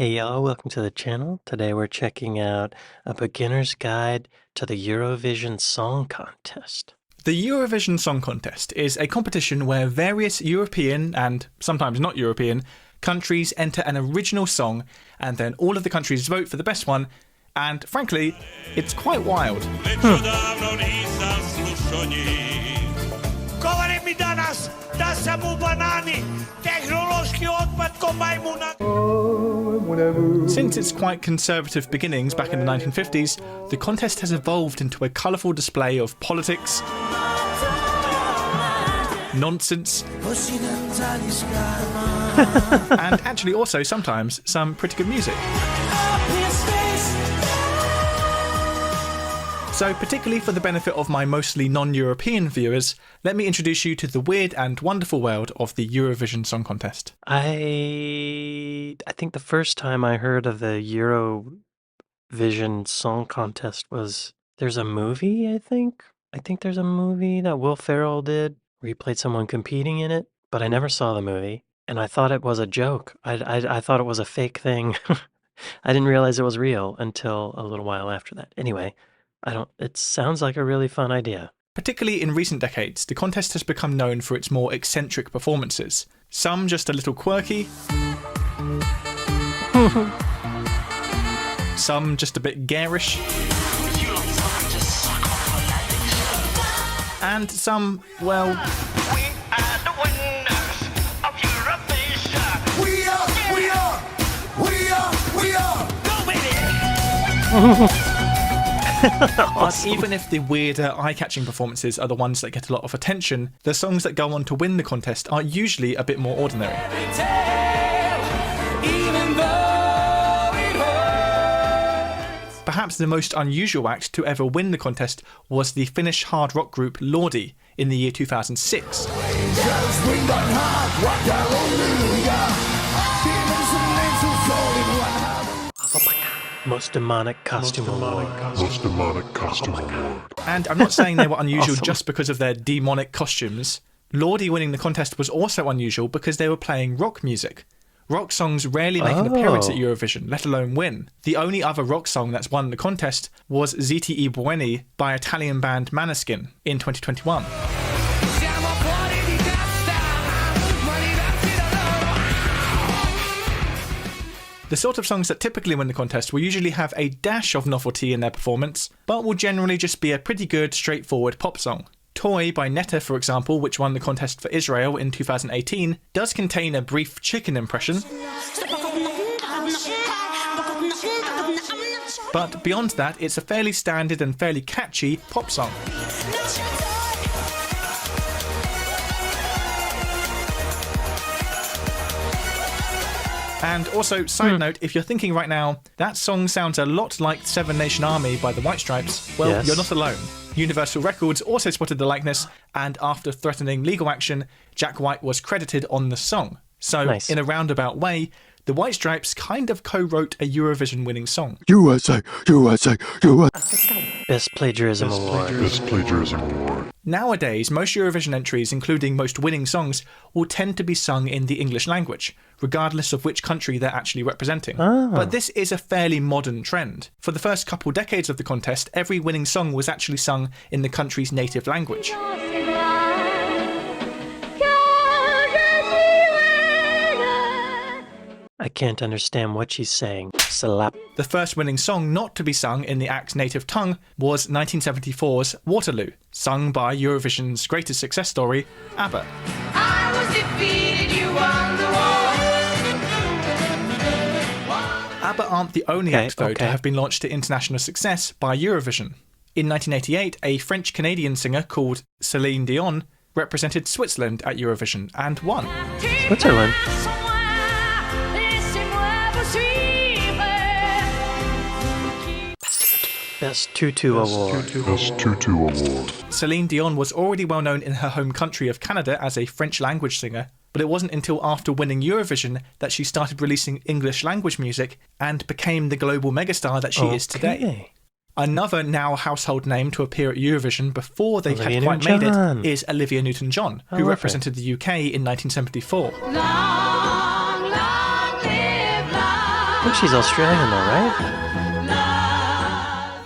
Hey y'all, welcome to the channel. Today we're checking out a beginner's guide to the Eurovision Song Contest. The Eurovision Song Contest is a competition where various European, and sometimes not European, countries enter an original song, and then all of the countries vote for the best one, and frankly, it's quite wild. Since its quite conservative beginnings back in the 1950s, the contest has evolved into a colourful display of politics, nonsense, and actually also sometimes some pretty good music. So particularly for the benefit of my mostly non-European viewers, let me introduce you to the weird and wonderful world of the Eurovision Song Contest. I think the first time I heard of the Eurovision Song Contest was, there's a movie, I think there's a movie that Will Ferrell did where he played someone competing in it, but I never saw the movie, and I thought it was a joke. I thought it was a fake thing. I didn't realize it was real until a little while after that. Anyway, it sounds like a really fun idea. Particularly in recent decades, the contest has become known for its more eccentric performances. Some just a little quirky, some just a bit garish, and some, well... We are the winners of Eurovision. We are. Go with it. But even if the weirder, eye-catching performances are the ones that get a lot of attention, the songs that go on to win the contest are usually a bit more ordinary. Perhaps the most unusual act to ever win the contest was the Finnish hard rock group Lordi in the year 2006. Most demonic costume award. And I'm not saying they were unusual Awesome. just because of their demonic costumes. Lordi winning the contest was also unusual because they were playing rock music. Rock songs rarely make an appearance at Eurovision, let alone win. The only other rock song that's won the contest was Ziti I Buoni by Italian band Maneskin in 2021. The sort of songs that typically win the contest will usually have a dash of novelty in their performance, but will generally just be a pretty good, straightforward pop song. Toy by Netta, for example, which won the contest for Israel in 2018, does contain a brief chicken impression, but beyond that, it's a fairly standard and fairly catchy pop song. And also, side note, if you're thinking right now, that song sounds a lot like Seven Nation Army by the White Stripes, well, Yes. You're not alone. Universal Records also spotted the likeness, and after threatening legal action, Jack White was credited on the song. So, Nice. in a roundabout way, the White Stripes kind of co-wrote a Eurovision-winning song. USA. Best Plagiarism Award. Nowadays, most Eurovision entries, including most winning songs, will tend to be sung in the English language, regardless of which country they're actually representing. But this is a fairly modern trend. For the first couple decades of the contest, every winning song was actually sung in the country's native language. I can't understand what she's saying. Slap. The first winning song not to be sung in the act's native tongue was 1974's Waterloo, sung by Eurovision's greatest success story, ABBA. I was defeated, you won the war. ABBA aren't the only act, though, to have been launched to international success by Eurovision. In 1988, a French-Canadian singer called Celine Dion represented Switzerland at Eurovision and won. Switzerland. Best Tutu Award. Celine Dion was already well known in her home country of Canada as a French language singer, but it wasn't until after winning Eurovision that she started releasing English language music and became the global megastar that she is today. Another now household name to appear at Eurovision before they had quite made it is Olivia Newton-John, who represented the UK in 1974. Long, long live love. I think she's Australian though, right?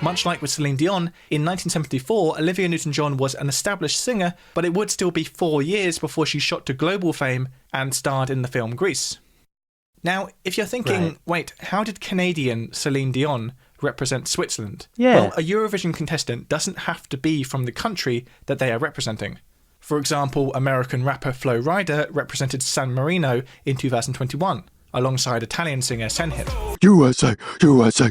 Much like with Celine Dion, in 1974, Olivia Newton-John was an established singer, but it would still be 4 years before she shot to global fame and starred in the film Grease. Now, if you're thinking, wait, how did Canadian Celine Dion represent Switzerland? Yeah. Well, a Eurovision contestant doesn't have to be from the country that they are representing. For example, American rapper Flo Rida represented San Marino in 2021, alongside Italian singer Senhit. USA, USA.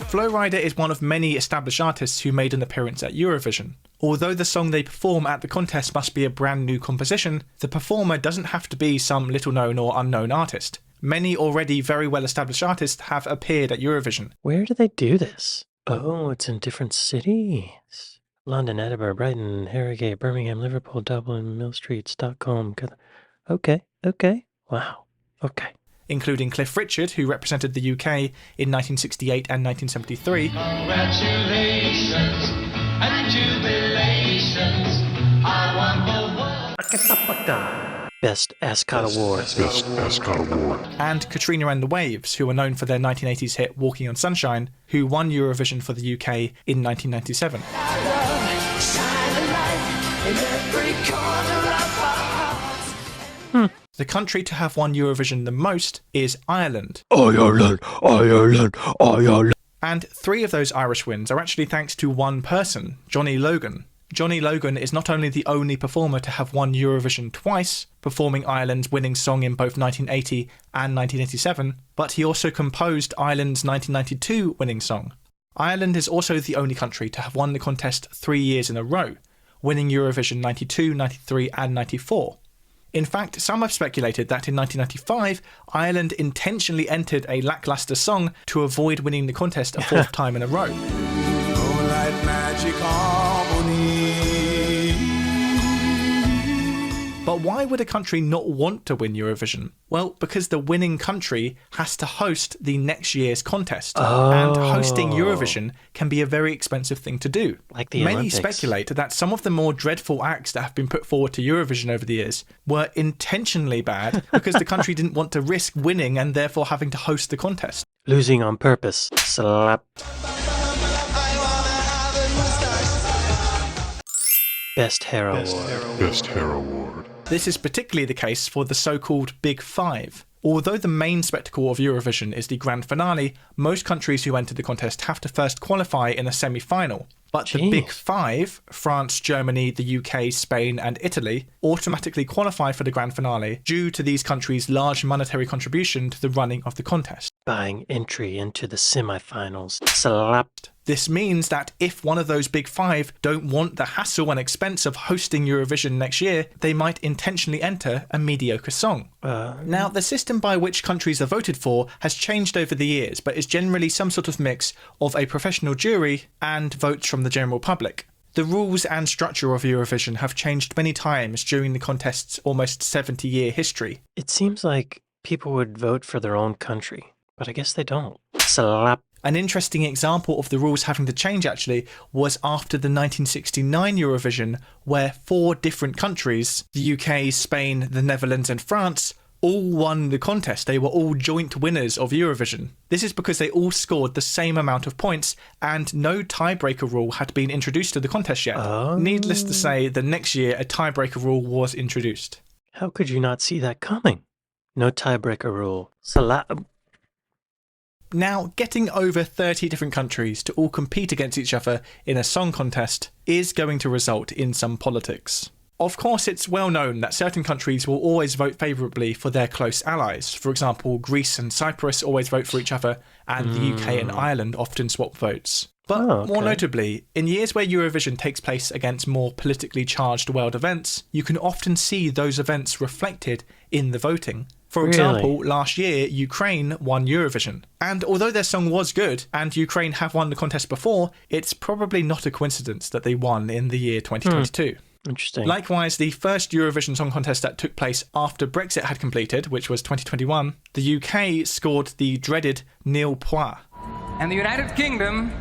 Flo Rida is one of many established artists who made an appearance at Eurovision. Although the song they perform at the contest must be a brand new composition, the performer doesn't have to be some little known or unknown artist. Many already very well established artists have appeared at Eurovision. Where do they do this? Oh, it's in different cities. London, Edinburgh, Brighton, Harrogate, Birmingham, Liverpool, Dublin, Mill Street, Stockholm. Okay. Wow. Okay. Including Cliff Richard, who represented the UK in 1968 and 1973. Congratulations and jubilations. I won the world. Best Ascot Award. Best Ascot Award. And Katrina and the Waves, who were known for their 1980s hit Walking on Sunshine, who won Eurovision for the UK in 1997. The country to have won Eurovision the most is Ireland. Ireland, Ireland, Ireland. And 3 of those Irish wins are actually thanks to one person, Johnny Logan. Johnny Logan is not only the only performer to have won Eurovision twice, performing Ireland's winning song in both 1980 and 1987, but he also composed Ireland's 1992 winning song. Ireland is also the only country to have won the contest 3 years in a row, winning Eurovision 92, 93 and 94. In fact, some have speculated that in 1995, Ireland intentionally entered a lackluster song to avoid winning the contest a 4th time in a row. But why would a country not want to win Eurovision? Well, because the winning country has to host the next year's contest. And hosting Eurovision can be a very expensive thing to do. Like the Many Olympics. speculate that some of the more dreadful acts that have been put forward to Eurovision over the years were intentionally bad because the country didn't want to risk winning and therefore having to host the contest. Losing on purpose. Slap. Best Hair Award. Best Hair Award. This is particularly the case for the so-called Big Five. Although the main spectacle of Eurovision is the grand finale, most countries who enter the contest have to first qualify in a semi-final. But the Big Five, France, Germany, the UK, Spain and Italy, automatically qualify for the grand finale due to these countries' large monetary contribution to the running of the contest. Buying entry into the semifinals. Slapped. This means that if one of those Big Five don't want the hassle and expense of hosting Eurovision next year, they might intentionally enter a mediocre song. Now, the system by which countries are voted for has changed over the years, but is generally some sort of mix of a professional jury and votes from the general public. The rules and structure of Eurovision have changed many times during the contest's almost 70-year history. It seems like people would vote for their own country, but I guess they don't. Slap. An interesting example of the rules having to change actually was after the 1969 Eurovision, where 4 different countries, the UK, Spain, the Netherlands and France, all won the contest. They were all joint winners of Eurovision. This is because they all scored the same amount of points and no tiebreaker rule had been introduced to the contest yet. Needless to say, the next year a tiebreaker rule was introduced. How could you not see that coming? No tiebreaker rule. Slap. Now, getting over 30 different countries to all compete against each other in a song contest is going to result in some politics. Of course, it's well known that certain countries will always vote favourably for their close allies. For example, Greece and Cyprus always vote for each other, and the UK and Ireland often swap votes. But more notably, in years where Eurovision takes place against more politically charged world events, you can often see those events reflected in the voting. For example, last year, Ukraine won Eurovision. And although their song was good, and Ukraine have won the contest before, it's probably not a coincidence that they won in the year 2022. Interesting. Likewise, the first Eurovision Song Contest that took place after Brexit had completed, which was 2021, the UK scored the dreaded nil points. And the United Kingdom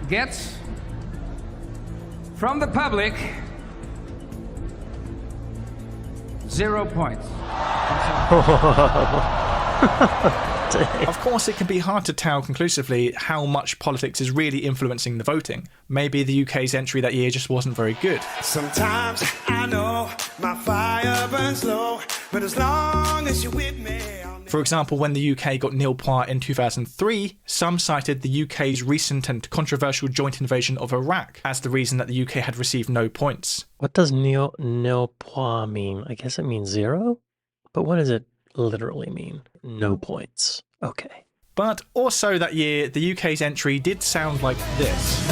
gets from the public 0 points. Of course, it can be hard to tell conclusively how much politics is really influencing the voting. Maybe the UK's entry that year just wasn't very good. Sometimes I know my fire burns low, but as long as you're with me. For example, when the UK got nil point in 2003, some cited the UK's recent and controversial joint invasion of Iraq as the reason that the UK had received no points. What does nil point mean? I guess it means 0? But what does it literally mean? No points. Okay. But also that year, the UK's entry did sound like this.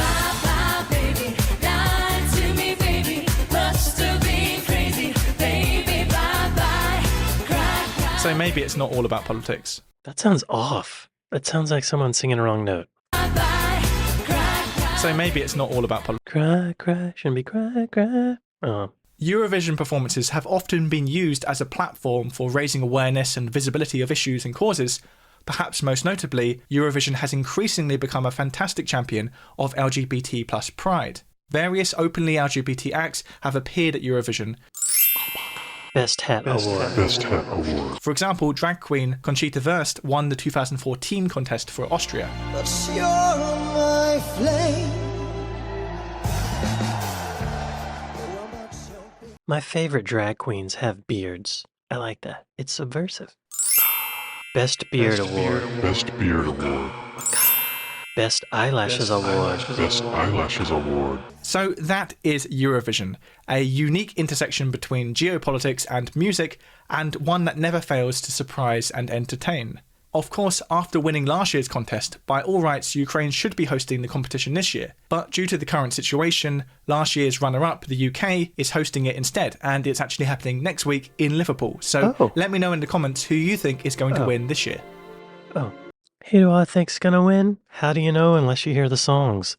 So maybe it's not all about politics. That sounds off. It sounds like someone singing a wrong note. So maybe it's not all about politics. Cry, cry, shouldn't be cry, cry. Oh. Eurovision performances have often been used as a platform for raising awareness and visibility of issues and causes. Perhaps most notably, Eurovision has increasingly become a fantastic champion of LGBT plus pride. Various openly LGBT acts have appeared at Eurovision. Best Hat Award. Best Hat Award. For example, drag queen Conchita Wurst won the 2014 contest for Austria. But you're my flame. My favorite drag queens have beards. I like that. It's subversive. Best Beard Award. Best Beard Award. Best Eyelashes Award. Best Eyelashes Award. So that is Eurovision, a unique intersection between geopolitics and music, and one that never fails to surprise and entertain. Of course, after winning last year's contest, by all rights Ukraine should be hosting the competition this year, but due to the current situation, last year's runner-up, the UK, is hosting it instead, and it's actually happening next week in Liverpool. So let me know in the comments who you think is going to win this year. Oh. Who do I think's gonna win? How do you know unless you hear the songs?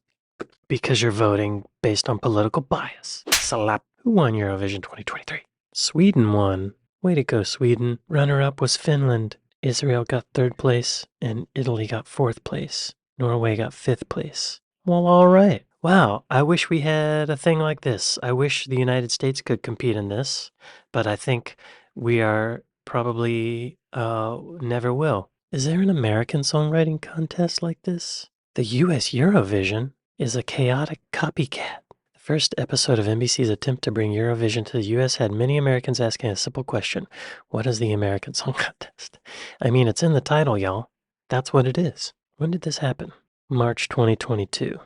Because you're voting based on political bias. Slap. Who won Eurovision 2023? Sweden won. Way to go, Sweden. Runner-up was Finland. Israel got 3rd place, and Italy got 4th place. Norway got 5th place. Well, all right. Wow, I wish we had a thing like this. I wish the United States could compete in this, but I think we are probably never will. Is there an American songwriting contest like this? The US Eurovision is a chaotic copycat. The first episode of NBC's attempt to bring Eurovision to the US had many Americans asking a simple question. What is the American Song Contest? I mean, it's in the title, y'all. That's what it is. When did this happen? March 2022.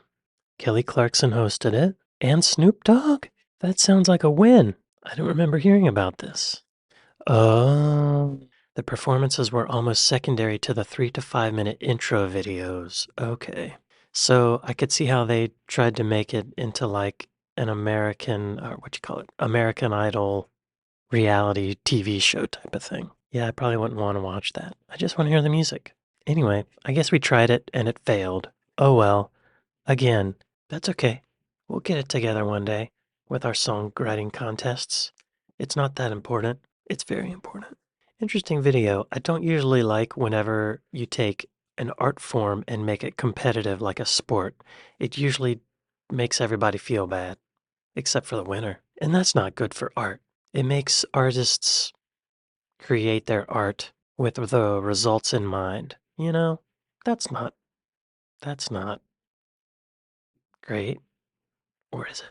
Kelly Clarkson hosted it. And Snoop Dogg? That sounds like a win. I don't remember hearing about this. The performances were almost secondary to the 3 to 5 minute intro videos. Okay. So I could see how they tried to make it into like an American, or American Idol reality TV show type of thing. Yeah, I probably wouldn't want to watch that. I just want to hear the music. Anyway, I guess we tried it and it failed. Oh well. Again, that's okay. We'll get it together one day with our songwriting contests. It's not that important. It's very important. Interesting video. I don't usually like whenever you take an art form and make it competitive like a sport. It usually makes everybody feel bad, except for the winner. And that's not good for art. It makes artists create their art with the results in mind. You know, that's not great. Or is it?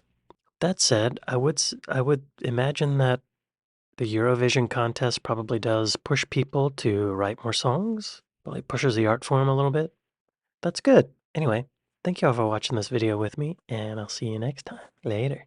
That said, I would imagine that the Eurovision contest probably does push people to write more songs. Probably pushes the art form a little bit. That's good. Anyway, thank you all for watching this video with me, and I'll see you next time. Later.